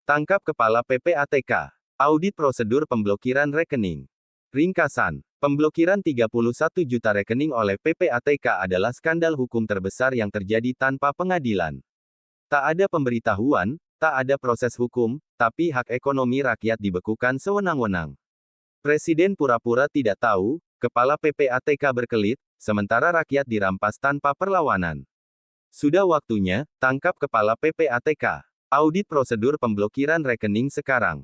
Tangkap Kepala PPATK. Audit prosedur pemblokiran rekening. Ringkasan. Pemblokiran 31 juta rekening oleh PPATK adalah skandal hukum terbesar yang terjadi tanpa pengadilan. Tak ada pemberitahuan, tak ada proses hukum, tapi hak ekonomi rakyat dibekukan sewenang-wenang. Presiden pura-pura tidak tahu, Kepala PPATK berkelit, sementara rakyat dirampas tanpa perlawanan. Sudah waktunya, tangkap Kepala PPATK. Audit prosedur pemblokiran rekening sekarang.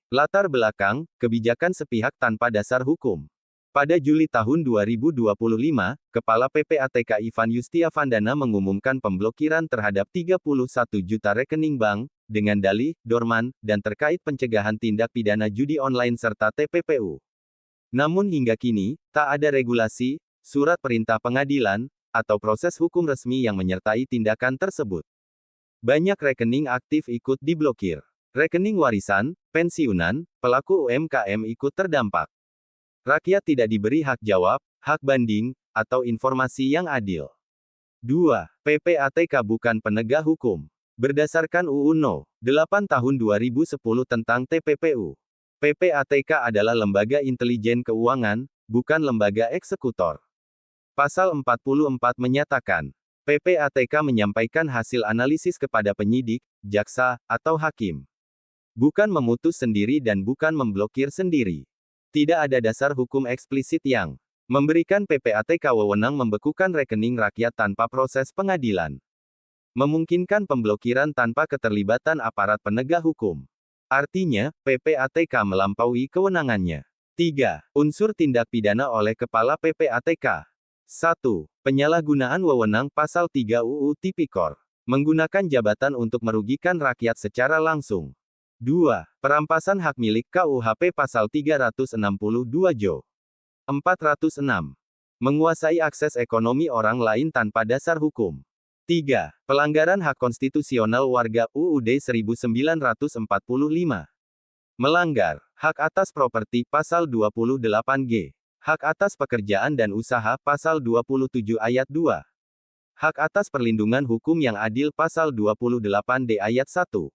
Latar belakang, kebijakan sepihak tanpa dasar hukum. Pada Juli tahun 2025, Kepala PPATK Ivan Yustiavandana mengumumkan pemblokiran terhadap 31 juta rekening bank, dengan dalih, dorman, dan terkait pencegahan tindak pidana judi online serta TPPU. Namun hingga kini, tak ada regulasi, surat perintah pengadilan, atau proses hukum resmi yang menyertai tindakan tersebut. Banyak rekening aktif ikut diblokir. Rekening warisan, pensiunan, pelaku UMKM ikut terdampak. Rakyat tidak diberi hak jawab, hak banding, atau informasi yang adil. 2. PPATK bukan penegak hukum. Berdasarkan UU No. 8 Tahun 2010 tentang TPPU, PPATK adalah lembaga intelijen keuangan, bukan lembaga eksekutor. Pasal 44 menyatakan, PPATK menyampaikan hasil analisis kepada penyidik, jaksa, atau hakim. Bukan memutus sendiri dan bukan memblokir sendiri. Tidak ada dasar hukum eksplisit yang memberikan PPATK wewenang membekukan rekening rakyat tanpa proses pengadilan. Memungkinkan pemblokiran tanpa keterlibatan aparat penegak hukum. Artinya, PPATK melampaui kewenangannya. 3. Unsur tindak pidana oleh Kepala PPATK. 1. Penyalahgunaan wewenang Pasal 3 UU Tipikor. Menggunakan jabatan untuk merugikan rakyat secara langsung. 2. Perampasan hak milik KUHP Pasal 362 Jo. 406. Menguasai akses ekonomi orang lain tanpa dasar hukum. 3. Pelanggaran hak konstitusional warga UUD 1945. Melanggar hak atas properti Pasal 28G. Hak atas pekerjaan dan usaha Pasal 27 Ayat 2. Hak atas perlindungan hukum yang adil Pasal 28D Ayat 1.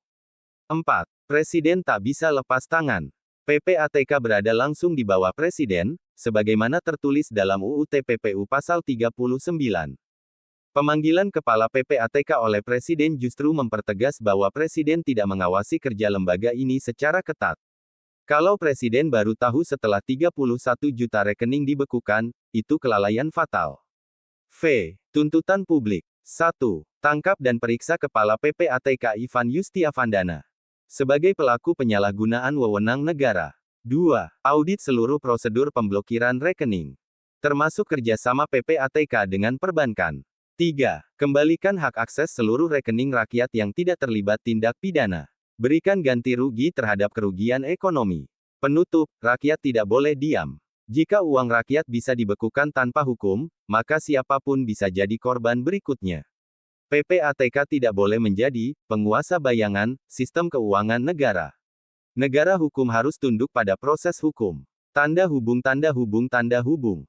4. Presiden tak bisa lepas tangan. PPATK berada langsung di bawah Presiden, sebagaimana tertulis dalam UU TPPU Pasal 39. Pemanggilan Kepala PPATK oleh Presiden justru mempertegas bahwa Presiden tidak mengawasi kerja lembaga ini secara ketat. Kalau Presiden baru tahu setelah 31 juta rekening dibekukan, itu kelalaian fatal. Tuntutan publik. 1. Tangkap dan periksa Kepala PPATK Ivan Yustiavandana sebagai pelaku penyalahgunaan wewenang negara. 2. Audit seluruh prosedur pemblokiran rekening, termasuk kerjasama PPATK dengan perbankan. 3. Kembalikan hak akses seluruh rekening rakyat yang tidak terlibat tindak pidana. Berikan ganti rugi terhadap kerugian ekonomi. Penutup, rakyat tidak boleh diam. Jika uang rakyat bisa dibekukan tanpa hukum, maka siapapun bisa jadi korban berikutnya. PPATK tidak boleh menjadi penguasa bayangan sistem keuangan negara. Negara hukum harus tunduk pada proses hukum. Tanda hubung.